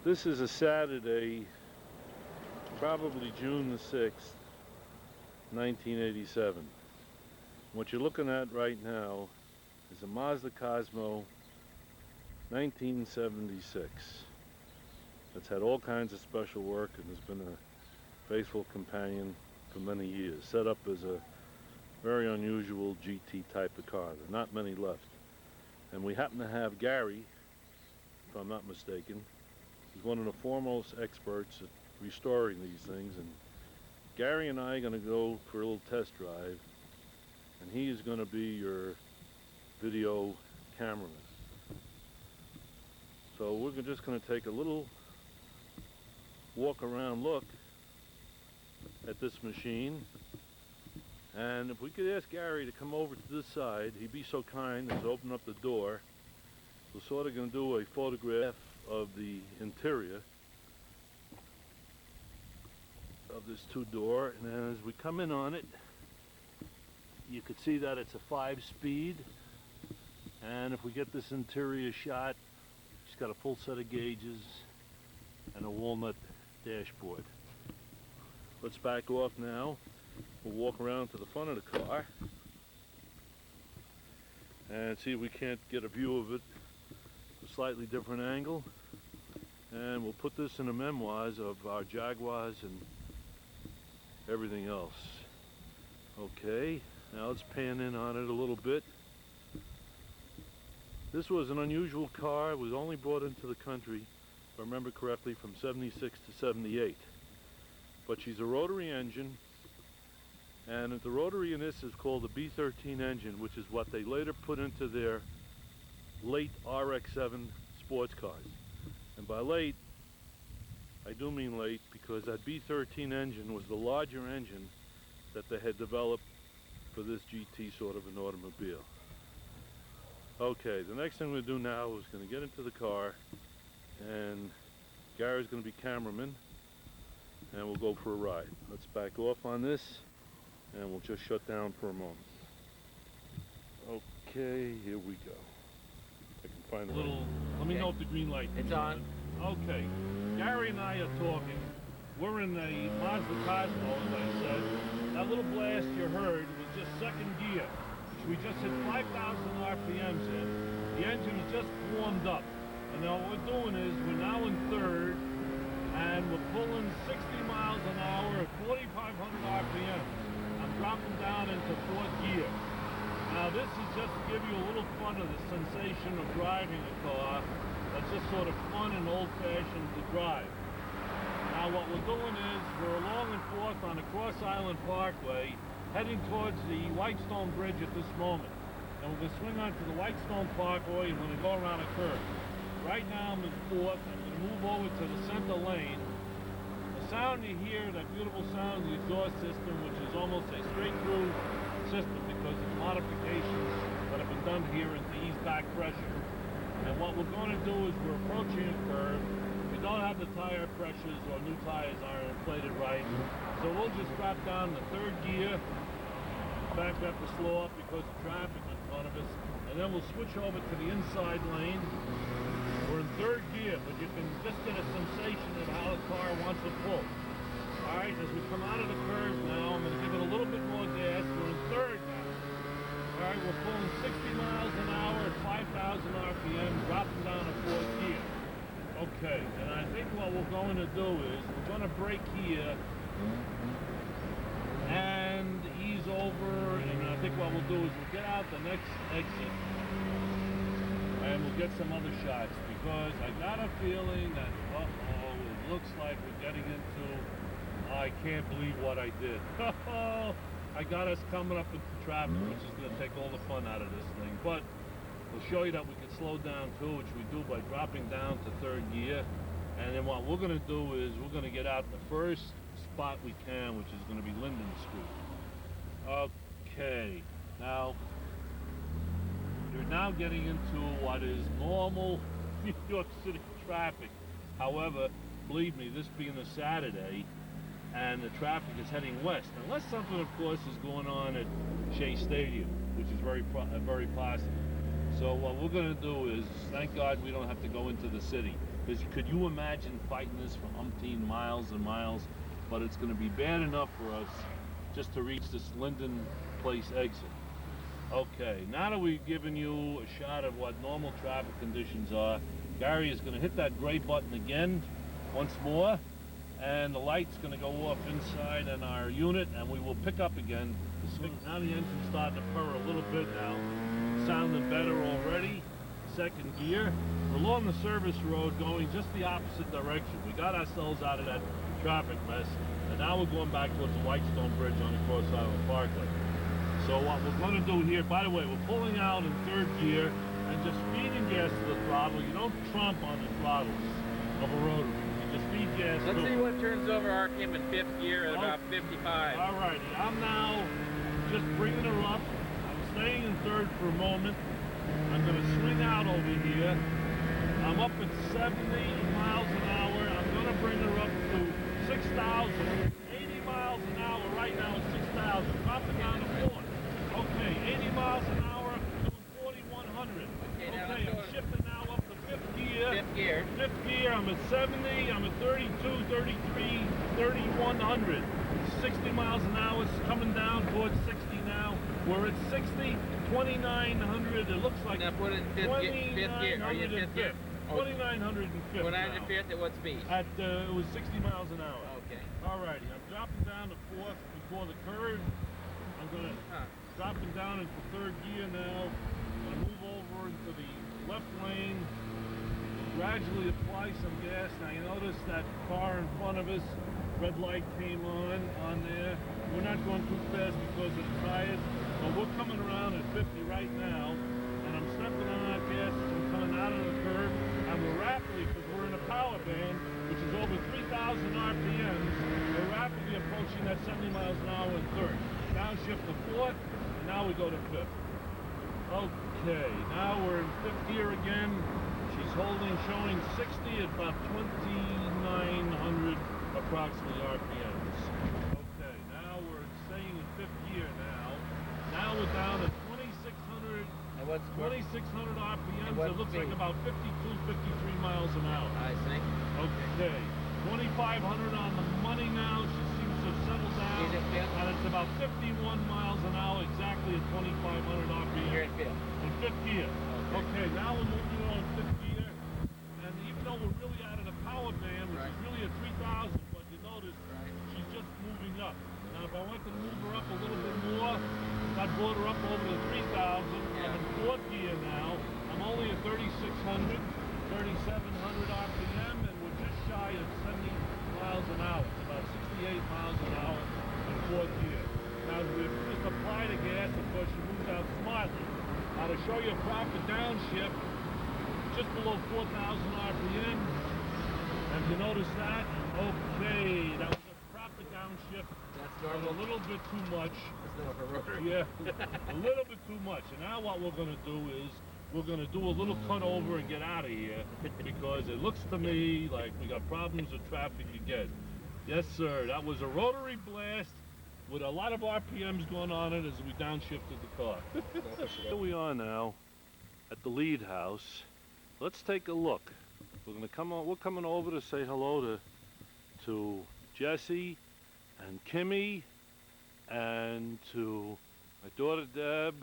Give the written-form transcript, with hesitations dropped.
This is a Saturday, probably June the 6th, 1987. What you're looking at right now is a Mazda Cosmo 1976. It's had all kinds of special work and has been a faithful companion for many years. Set up as a very unusual GT type of car. There are not many left. And we happen to have Gary, if I'm not mistaken. He's one of the foremost experts at restoring these things, and Gary and I are going to go for a little test drive, and he is going to be your video cameraman. So we're just going to take a little walk around look at this machine, and if we could ask Gary to come over to this side, he'd be so kind as to open up the door. We're sort of going to do a photograph of the interior of this two-door, and then as we come in on it, you could see that it's a 5-speed, and if we get this interior shot, it's got a full set of gauges and a walnut dashboard. Let's back off now. We'll walk around to the front of the car and see if we can't get a view of it a slightly different angle, and we'll put this in the memoirs of our Jaguars and everything else. Okay, now let's pan in on it a little bit. This was an unusual car. It was only brought into the country, if I remember correctly, from 76 to 78. But she's a rotary engine, and the rotary in this is called the B13 engine, which is what they later put into their late RX-7 sports cars. And by late, I do mean late, because that B13 engine was the larger engine that they had developed for this GT sort of an automobile. Okay, the next thing we're going to do now is going to get into the car, and Gary's going to be cameraman, and we'll go for a ride. Let's back off on this, and we'll just shut down for a moment. Okay, here we go. I can find a little. Let me know if the green light is on. Okay, Gary and I are talking. We're in the Mazda Cosmo, as I said. That little blast you heard was just second gear. We just hit 5,000 RPMs in. The engine is just warmed up. And now what we're doing is we're now in third, and we're pulling 60 miles an hour at 4,500 RPMs. I'm dropping down into fourth gear. Now this is just to give you a little fun of the sensation of driving a car that's just sort of fun and old-fashioned to drive. Now what we're doing is we're along and forth on the Cross Island Parkway, heading towards the Whitestone Bridge at this moment. And we're going to swing onto the Whitestone Parkway and we're going to go around a curve. Right now I'm in fourth. I'm going to move over to the center lane. The sound you hear, that beautiful sound of the exhaust system, which is almost a straight-through system because of modifications that have been done here to ease back pressure. And what we're going to do is we're approaching a curve. We don't have the tire pressures, or new tires aren't inflated right. So we'll just drop down to third gear. Back up to slow up because of traffic in front of us, and then we'll switch over to the inside lane. We're in third gear, but you can just get a sensation of how the car wants to pull. Alright, as we come out of the curve now, I'm going to give it a little bit more gas. We're in third now. Alright, we're pulling 60 miles an hour at 5,000 RPM, dropping down to fourth gear. Okay, and I think what we're going to do is we're going to brake here and ease over, and I think what we'll do is we'll get out the next exit and we'll get some other shots, because I got a feeling that it looks like we're getting into, I can't believe what I did. I got us coming up into traffic, which is going to take all the fun out of this thing, but we'll show you that we can slow down too, which we do by dropping down to third gear. And then what we're going to do is we're going to get out the first spot we can, which is going to be Linden Street. Okay, now you're now getting into what is normal New York City traffic. However, believe me, this being a Saturday and the traffic is heading west, unless something of course is going on at Shea Stadium, which is very possible. So what we're going to do is, thank God we don't have to go into the city. Because could you imagine fighting this for umpteen miles and miles? But it's going to be bad enough for us just to reach this Linden Place exit. Okay, now that we've given you a shot of what normal traffic conditions are, Gary is going to hit that gray button again, once more, and the light's going to go off inside in our unit, and we will pick up again. Now the engine's starting to purr a little bit now, sounding better already. Second gear. We're along the service road going just the opposite direction. We got ourselves out of that traffic mess, and now we're going back towards the Whitestone Bridge on the Cross Island Parkway. So what we're going to do here, by the way, we're pulling out in third gear and just feeding gas to the throttle. You don't tromp on the throttles of a rotary. You just feed gas. Let's see what turns over RPM in fifth gear at about 55. Alrighty, I'm now just bringing her up. I'm staying in third for a moment. I'm going to swing out over here. I'm up at 70 miles an hour. I'm going to bring her up to 6,000. 80 miles an hour right now at 6,000. Dropping down to 4. Okay, 80 miles an hour, doing 4,100. Okay, I'm shifting now up to fifth gear. Fifth gear. Fifth gear, I'm at 70, I'm at 32, 33, 3,100. 60 miles an hour, it's coming down towards 60 now. We're at 60, 2,900. It looks like now put it in fifth gear. Are you in fifth gear? 2,905. 2,905 at what speed? At it was 60 miles an hour. Okay. Alrighty, I'm dropping down to fourth before the curve. I'm gonna dropping down into third gear now. I'm gonna move over into the left lane. Gradually apply some gas. Now you notice that car in front of us, red light came on there. We're not going too fast because of the tires, but we're coming around at 50 right now, and I'm stepping on that gas as I'm coming out of the curve, and we're rapidly, because we're in a power band, which is over 3,000 RPMs, we're rapidly approaching that 70 miles an hour in third. Downshift to fourth, and now we go to fifth. Okay, now we're in fifth gear again. She's showing 60 at about 2,900 approximately RPMs. Okay, now we're staying in fifth gear now. Now we're down to 2,600 RPMs. It looks like about 52, 53 miles an hour. I think. Okay, 2,500 on the money now. She seems to have settled down. And it's about 51 miles an hour, exactly at 2,500 RPM. Here in fifth. In fifth gear. Okay, now we're moving on fifth gear. And even though we're really out of the power band, which is really at 3,000, but you notice she's just moving up. Now if I want to move her up a little bit more, that brought her up over to 3,000. I'm in fourth gear now. I'm only at 3,600, 3,700 RPM, and we're just shy of 70 miles an hour. It's about 68 miles an hour in fourth gear. Now we've just applied the gas, of course she moves out smartly. Now to show you a proper downshift, just below 4,000 RPM. Have you noticed that? Okay, that was a proper downshift. That's normal. A little bit too much. That's normal for rotary. Yeah, a little bit too much. And now what we're going to do is we're going to do a little cut over and get out of here because it looks to me like we got problems with traffic again. Yes, sir. That was a rotary blast with a lot of RPMs going on it as we downshifted the car. Here we are now at the lead house. Let's take a look. We're coming over to say hello to Jesse and Kimmy and to my daughter Deb